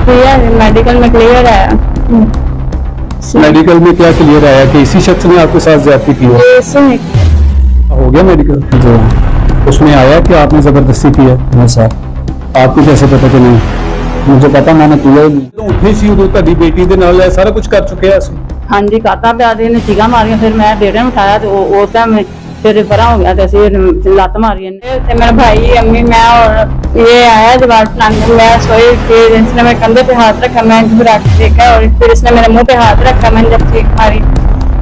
Medical में clear आया। Medical में क्या क्लियर आया कि इसी शख्स ने आपके साथ ज्यादती की है? इसने हो गया मेडिकल जी उसमें आया कि आपने जबरदस्ती की है? हाँ सर, आपको कैसे पता कि नहीं? मुझे पता मैंने किया ही नहीं। ਜਦੋਂ ਉੱਠੇ ਸੀ ਉਦੋਂ ਤੁਹਾਡੀ ਬੇਟੀ ਦੇ ਨਾਲ ਇਹ ਸਾਰਾ ਕੁਝ ਕਰ ਚੁੱਕਿਆ ਸੀ? हाँ जी काका पे आदि ने चीगा मारिया, फिर मैं बेटे ने उठाया तो उस टाइम फिर परा हो गया तो असं लत मारी मेरा भाई अम्मी मैं और ये आया जवाब चलाने। मैं सोई फिर इसने मेरे कंधे पे हाथ रखा, मैं घबरा के देखा और फिर इसने मेरे मुंह पे हाथ रखा। मैंने जब चीख मारी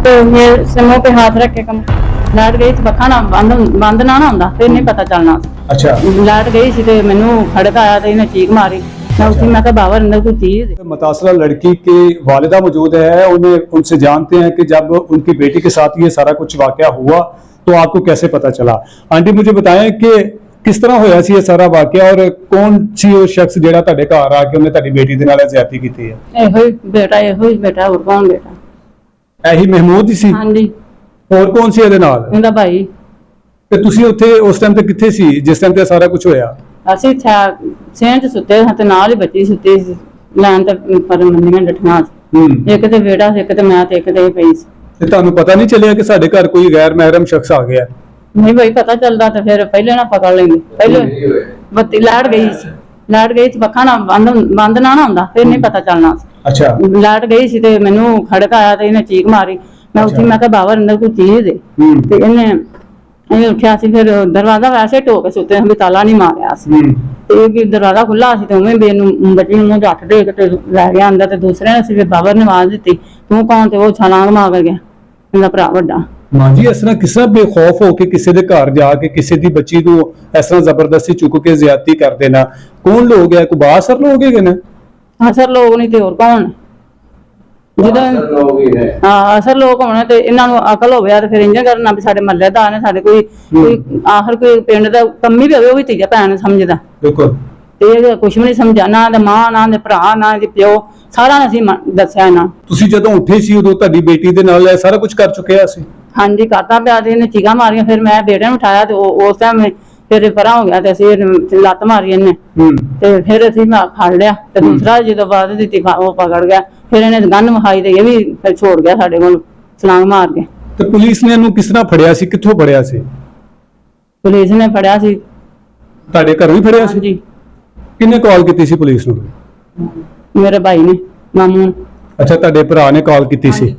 तो ये इसने मुंह पे हाथ रख के लाइट गई पखा ना बंद ना होंदा, फिर नहीं पता चलना। अच्छा, लाइट गई सी तो मैनू खड़क आया तो इन्हें चीख मारी। मैं उठी, मैं कहा बाबर अंदर कोई चीज है। मुतासरा लड़की की वालिदा मौजूद है, उन्हें उनसे जानते हैं कि जब उनकी बेटी के साथ ये सारा कुछ वाकया हुआ तो आपको कैसे पता चला? आंटी मुझे बताएं कि किस तरह होया सी ये सारा वाकया और कौन सी वो शख्स जेड़ा ਤੁਹਾਡੇ ਘਰ ਆ ਕੇ ਉਹਨੇ ਤੁਹਾਡੀ ਬੇਟੀ ਦੇ ਨਾਲ ਜ਼ਿਆਦਤੀ ਕੀਤੀ ਹੈ? ਇਹੋ ਹੀ ਬੇਟਾ ਹੋਰ ਕੌਣ ਬੇਟਾ? ਇਹੀ ਮਹਿਮੂਦ ਹੀ ਸੀ? ਹਾਂਜੀ, ਹੋਰ ਕੌਣ ਸੀ ਇਹਦੇ ਨਾਲ? ਇਹਦਾ ਭਾਈ। ਤੇ ਤੁਸੀਂ ਉੱਥੇ ਉਸ ਟਾਈਮ ਤੇ ਕਿੱਥੇ ਸੀ ਜਿਸ ਟਾਈਮ ਤੇ ਸਾਰਾ ਕੁਝ ਹੋਇਆ? ਅਸੀਂ ਸੇਨ ਚ ਸੁੱਤੇ ਹਾਂ ਤੇ ਨਾਲ ਹੀ ਬੱਚੀ ਸੁੱਤੀ ਸੀ, ਲੈਣ ਤੇ ਪਰ ਮੰਨੀਆਂ ਡਠੀਆਂ ਸੀ। ਇੱਕ ਤੇ ਬੇਟਾ ਸੀ, ਇੱਕ ਤੇ ਮੈਂ ਤੇ ਇੱਕ ਤੇ ਇਹ ਪਈ ਸੀ। ਤੇ ਤੁਹਾਨੂੰ ਪਤਾ ਨਹੀਂ ਚੱਲਿਆ ਕਿ ਸਾਡੇ ਘਰ ਕੋਈ ਗੈਰ ਮਹਿਰਮ ਸ਼ਖਸ ਆ ਗਿਆ? ਨਹੀਂ ਭਾਈ ਪਤਾ ਚੱਲਦਾ ਤੇ ਫਿਰ ਪਹਿਲੇ ਨਾ ਪਕੜ ਲੈਂਦੇ। ਪਹਿਲੇ ਬੱਤੀ ਲਾੜ ਗਈ ਸੀ ਪੱਖਾ ਨਾ ਬੰਦ ਨਾ ਹੁੰਦਾ, ਫਿਰ ਨਹੀਂ ਪਤਾ ਚੱਲਣਾ ਸੀ। ਅੱਛਾ, ਲਾਟ ਗਈ ਸੀ ਤੇ ਮੈਨੂੰ ਖੜਕ ਆਇਆ ਤੇ ਇਹਨੇ ਚੀਕ ਮਾਰੀ। ਮੈਂ ਉੱਠੀ, ਮੈਂ ਕਿਹਾ ਬਾਬਰ ਅੰਦਰ ਕੋਈ ਚੀਜ਼ ਹੈ ਤੇ ਇਹਨੇ ਉੱਠਿਆ ਸੀ। ਫਿਰ ਦਰਵਾਜ਼ਾ ਵੈਸੇ ਢੋ ਕੇ ਸੁੱਤੇ ਵੀ ਤਾਲਾ ਨਹੀਂ ਮਾਰਿਆ ਸੀ ਤੇ ਇਹ ਵੀ ਦਰਵਾਜ਼ਾ ਖੁੱਲਾ ਸੀ ਤੇ ਉਵੇਂ ਬੇਨੂੰ ਬੱਚੀ ਨੂੰ ਮੂੰਹ ਹੱਥ ਦੇ ਕੇ ਤੇ ਲੈ ਗਿਆ ਅੰਦਰ। ਤੇ ਦੂਸਰੇ ਨੇ ਸੀ ਬਾਬਰ ਨੇ ਆਵਾਜ਼ ਦਿੱਤੀ, ਤੂੰ ਕੌਣ? ਤੇ ਉਹ ਛਲਾਂਗ ਮਾਰ ਗਿਆ ਇਹਦਾ ਭਰਾ ਵੱਡਾ। ਮਾਂ ਜੀ ਇਸ ਤਰ੍ਹਾਂ ਕਿਸ ਤਰ੍ਹਾਂ ਬੇਖੌਫ ਹੋ ਕੇ ਕਿਸੇ ਦੇ ਘਰ ਜਾ ਕੇ ਕਿਸੇ ਦੀ ਬੱਚੀ ਨੂੰ ਇਸ ਤਰ੍ਹਾਂ ਜ਼ਬਰਦਸਤੀ ਚੁੱਕ ਕੇ ਜ਼ਿਆਦਤੀ ਕਰ ਦੇਣਾ? ਕੌਣ ਲੋਕ ਹੈ? ਕੋਈ ਬਾਸਰ ਲੋਕ ਹੈਗੇ ਨੇ? ਅਸਰ ਲੋਕ ਨਹੀਂ ਤੇ ਹੋਰ ਕੌਣ? ਜਦੋਂ ਹਾਂ ਅਸਰ ਲੋਕ ਹੋਣੇ ਤੇ ਇਹਨਾਂ ਨੂੰ ਅਕਲ ਹੋਵੇ ਤੇ ਫਿਰ ਇੰਜ ਕਰਨਾ ਵੀ ਸਾਡੇ ਮਹੱਲੇਦਾਰ ਨੇ, ਸਾਡੇ ਕੋਈ ਆਖਰ ਕੋਈ ਪਿੰਡ ਦਾ ਕੰਮੀ ਵੀ ਹੋਵੇ ਉਹ ਵੀ ਧੀਆ ਭੈਣ ਸਮਝਦਾ। ਬਿਲਕੁਲ। ਤੇ ਇਹ ਕੁਛ ਵੀ ਨਹੀਂ ਸਮਝਿਆ, ਨਾ ਦੇ ਮਾਂ ਨਾ ਦੇ ਭਰਾ ਨਾ ਦੇ ਪਿਓ, ਸਾਰਾ ਅਸੀਂ ਦੱਸਿਆ ਨਾ। ਤੁਸੀਂ ਜਦੋਂ ਉੱਠੇ ਸੀ ਉਦੋਂ ਤੁਹਾਡੀ ਬੇਟੀ ਦੇ ਨਾਲ ਇਹ ਸਾਰਾ ਕੁਝ ਕਰ ਚੁੱਕਿਆ ਸੀ? ਹਾਂਜੀ ਕਾਤਾ ਪਿਆ ਦੇ ਨੇ ਚੀਗਾ ਮਾਰੀਆਂ, ਫਿਰ ਮੈਂ ਬੇਟੇ ਨੂੰ ਉਠਾਇਆ ਤੇ ਉਸ ਟਾਈਮ ਫਿਰ ਪਰਾਂ ਹੋ ਗਿਆ ਤੇ ਅਸੀਂ ਲੱਤ ਮਾਰੀ ਇਹਨੇ ਤੇ ਫਿਰ ਅਸੀਂ ਫੜ ਲਿਆ ਤੇ ਦੂਸਰਾ ਜਦੋਂ ਬਾਅਦ ਦਿੱਤੀ ਉਹ ਪਕੜ ਗਿਆ। ਫਿਰ ਇਹਨੇ ਗੰਨ ਵਿਖਾਈ ਤੇ ਇਹ ਵੀ ਫਿਰ ਛੋੜ ਗਿਆ ਸਾਡੇ ਕੋਲ ਛਲਾਂਗ ਮਾਰ ਕੇ। ਤੇ ਪੁਲਿਸ ਨੇ ਇਹਨੂੰ ਕਿਸ ਤਰ੍ਹਾਂ ਫੜਿਆ ਸੀ? ਕਿੱਥੋਂ ਫੜਿਆ ਸੀ? ਪੁਲਿਸ ਨੇ ਫੜਿਆ ਸੀ। ਤੁਹਾਡੇ ਘਰੋਂ ਹੀ ਫੜਿਆ ਸੀ? ਹਾਂਜੀ, ਕਿੰਨੇ ਕਾਲ ਕੀਤੀ ਸੀ ਪੁਲਿਸ ਨੂੰ? ਮੇਰੇ ਭਾਈ ਨੇ, ਮਾਮੂ। ਅੱਛਾ, ਤੁਹਾਡੇ ਭਰਾ ਨੇ ਕਾਲ ਕੀਤੀ ਸੀ?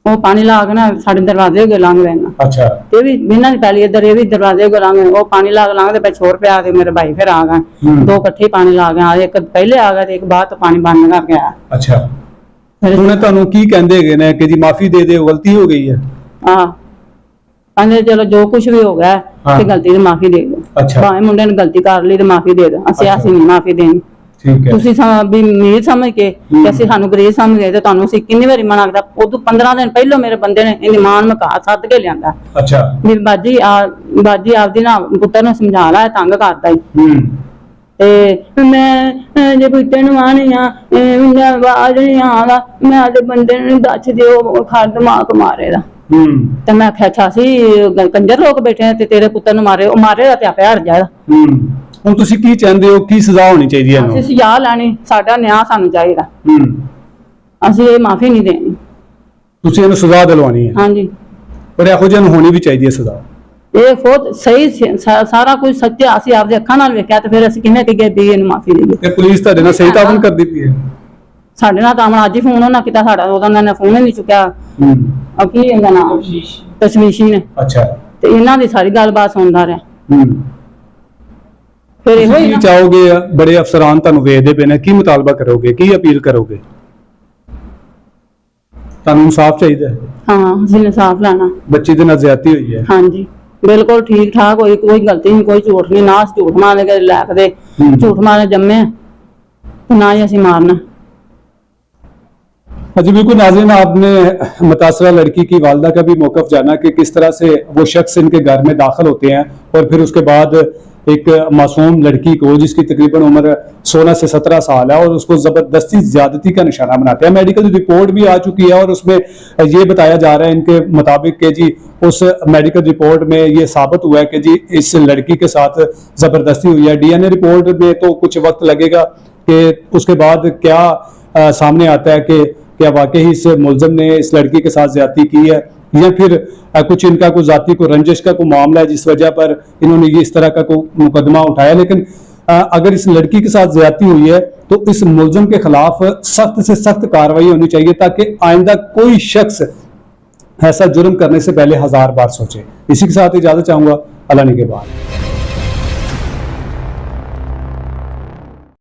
ਉਹ ਪਾਣੀ ਲਾ ਕੇ ਨਾ ਸਾਡੇ ਦਰਵਾਜ਼ੇ ਅੱਗੇ ਲੰਘ ਲੈਣਾ। ਅੱਛਾ, ਇਹ ਵੀ ਇਹਨਾਂ ਦੀ ਪਹਿਲੀ ਇੱਧਰ ਇਹ ਵੀ ਦਰਵਾਜ਼ੇ ਅੱਗੇ ਲੰਘ, ਉਹ ਪਾਣੀ ਲਾ ਕੇ ਲੰਘਦੇ ਪਏ, ਛੋੜ ਪਿਆ ਤੇ ਮੇਰੇ ਭਾਈ ਫਿਰ ਆ ਗਏ। ਦੋ ਇਕੱਠੇ ਪਾਣੀ ਲਾ ਗਏ, ਇੱਕ ਪਹਿਲੇ ਆ ਗਿਆ ਤੇ ਇੱਕ ਬਾਅਦ ਤੋਂ ਪਾਣੀ ਬੰਦ ਕਰ ਗਿਆ। ਅੱਛਾ, ਹੁਣ ਤੁਹਾਨੂੰ ਕੀ ਕਹਿੰਦੇ ਹੈਗੇ ਨੇ ਕਿ ਜੀ ਮਾਫੀ ਦੇ ਦਿਓ, ਗਲਤੀ ਹੋ ਗਈ ਹੈ? ਹਾਂ ਕਹਿੰਦੇ ਚਲੋ ਜੋ ਕੁਝ ਵੀ ਹੋ ਗਿਆ ਤੇ ਗਲਤੀ ਦੀ ਮਾਫੀ ਦੇ ਦਿਓ। ਅੱਛਾ, ਭਾਵੇਂ ਮੁੰਡੇ ਨੇ ਗਲਤੀ ਕਰ ਲਈ ਤੇ ਮਾਫੀ ਦੇ ਦਿਓ, ਅਸੀਂ ਨਹੀਂ ਮਾਫੀ ਦੇਣੀ। ਠੀਕ ਹੈ। ਤੁਸੀਂ ਵੀ ਮੀਰ ਸਮਝ ਕੇ ਕਿ ਅਸੀਂ ਸਾਨੂੰ ਗਰੀਬ ਸਮਝ ਗਏ ਤੇ ਤੁਹਾਨੂੰ ਅਸੀਂ ਕਿੰਨੀ ਵਾਰੀ ਮਨਾ ਕੀਤਾ। ਉਦੋਂ 15 ਦਿਨ ਪਹਿਲਾਂ ਮੇਰੇ ਬੰਦੇ ਨੇ ਇਹਦੀ ਮਾਂ ਨੂੰ ਘਰ ਸੱਦ ਕੇ ਲਿਆਂਦਾ। ਅੱਛਾ, ਵੀ ਬਾਜੀ ਆਪਦੀ ਨਾ ਪੁੱਤਰ ਨੂੰ ਸਮਝਾ ਲਾ, ਤੰਗ ਕਰਦਾ ਹੀ। ਤੇ ਮੈਂ ਜੇ ਪੁੱਤਰ ਨੂੰ ਆਣੀ ਆ ਮੈਂ ਆਵਾਜ਼ ਨਹੀਂ ਆਉਂਦਾ, ਮੈਂ ਆਦੇ ਬੰਦੇ ਨੂੰ ਦੱਸ ਦਿਓ ਖੜ ਦਿਮਾਗ ਮਾਰੇ ਦਾ। ਤੇ ਮੈਂ ਆਖਿਆ ਸੀ ਕੰਜਰ ਲੋਕ ਬੈਠੇ ਨੇ ਤੇ ਤੇਰੇ ਪੁੱਤਰ ਨੂੰ ਮਾਰੇ, ਉਹ ਮਾਰੇ ਦਾ ਤੇ ਆਪੇ ਹਟ ਜਾਏਗਾ। ਹੁਣ ਤੁਸੀਂ ਕੀ ਚਾਹੁੰਦੇ ਹੋ? ਕੀ ਸਜ਼ਾ ਹੋਣੀ ਚਾਹੀਦੀ ਹੈ? ਅਸੀਂ ਸਜ਼ਾ ਲੈਣੀ, ਸਾਡਾ ਨਿਆਂ ਸਾਨੂੰ ਚਾਹੀਦਾ। ਅਸੀਂ ਇਹ ਮਾਫੀ ਨਹੀਂ ਦੇਣੀ। ਤੁਸੀਂ ਇਹਨੂੰ ਸਜ਼ਾ ਦਿਲਵਾਣੀ ਹੈ? ਹਾਂਜੀ, ਪਰ ਇਹੋ ਜਿਹੀ ਨੂੰ ਹੋਣੀ ਵੀ ਚਾਹੀਦੀ ਹੈ ਸਜ਼ਾ। ਇਹ ਖੁਦ ਸਹੀ ਸਾਰਾ ਕੁਝ ਸੱਚਾ ਅਸੀਂ ਆਪਦੇ ਅੱਖਾਂ ਨਾਲ ਵੇਖਿਆ ਤੇ ਫਿਰ ਅਸੀਂ ਕਿਵੇਂ ਕਹੀਏ ਵੀ ਇਹਨੂੰ ਮਾਫੀ ਦੇਈਏ? ਇਹ ਪੁਲਿਸ ਤੁਹਾਡੇ ਨਾਲ ਸਹੀ ਤਾਵਨ ਕਰਦੀ ਪਈ ਹੈ? ਸਾਡੇ ਨਾਲ ਤਾਂ ਅੱਜ ਹੀ ਫੋਨ ਉਹਨਾਂ ਕੀਤਾ, ਸਾਡਾ ਉਹਨਾਂ ਨੇ ਫੋਨ ਹੀ ਨਹੀਂ ਚੁੱਕਿਆ। ਕੀ ਇਹਦਾ ਨਾਮ ਤਸ਼ਵੀਸ਼ੀ ਨੇ। ਅੱਛਾ, ਤੇ ਇਹਨਾਂ ਦੀ ਸਾਰੀ ਗੱਲਬਾਤ ਸੁਣਦਾ ਰਿਹਾ। ਫਿਰ ਇਹੋ ਹੀ ਕੀ ਚਾਹੋਗੇ? ਬੜੇ ਅਫਸਰਾਨ ਤੁਹਾਨੂੰ ਵੇਖਦੇ ਪਏ ਨੇ, ਕੀ ਮੁਤਾਲਬਾ ਕਰੋਗੇ, ਕੀ ਅਪੀਲ ਕਰੋਗੇ? ਤੁਹਾਨੂੰ ਇਨਸਾਫ ਚਾਹੀਦਾ ਹੈ? ਹਾਂ, ਅਸੀਂ ਇਨਸਾਫ ਲੈਣਾ। ਬੱਚੀ ਦੇ ਨਾਲ ਜ਼ਿਆਦਤੀ ਹੋਈ ਹੈ? ਹਾਂਜੀ, ਬਿਲਕੁਲ ਠੀਕ ਠਾਕ, ਕੋਈ ਗਲਤੀ ਨਹੀਂ, ਕੋਈ ਝੂਠ नहीं, ना झूठ मारने के लायक दे, झूठ मारने जम्मे ना ही असी मारना। जी बिल्कुल नाज़रीन, आपने मुतासरा लड़की की वालदा का भी मौक़िफ़ जाना कि किस तरह से वो शख्स इनके घर में दाखिल होते हैं और फिर उसके बाद एक मासूम लड़की को जिसकी तकरीबन उम्र 16 से 17 साल है और उसको ज़बरदस्ती ज़्यादती का निशाना बनाते हैं। मेडिकल रिपोर्ट भी आ चुकी है और उसमें ये बताया जा रहा है इनके मुताबिक कि जी उस मेडिकल रिपोर्ट में ये साबित हुआ है कि जी इस लड़की के साथ ज़बरदस्ती हुई है। DNA रिपोर्ट में तो कुछ वक्त लगेगा कि उसके बाद क्या सामने आता है कि क्या वाकई इस मुलजम ने इस लड़की के साथ ज्यादती की है या फिर कुछ इनका कोई जाति को रंजिश का कोई मामला है जिस वजह पर इन्होंने ये इस तरह का कोई मुकदमा उठाया। लेकिन अगर इस लड़की के साथ ज्यादती हुई है तो इस मुलजम के खिलाफ सख्त से सख्त कार्रवाई होनी चाहिए ताकि आइंदा कोई शख्स ऐसा जुर्म करने से पहले 1000 बार सोचे। इसी के साथ इजाजत चाहूंगा। अल्लाह ने के बाद।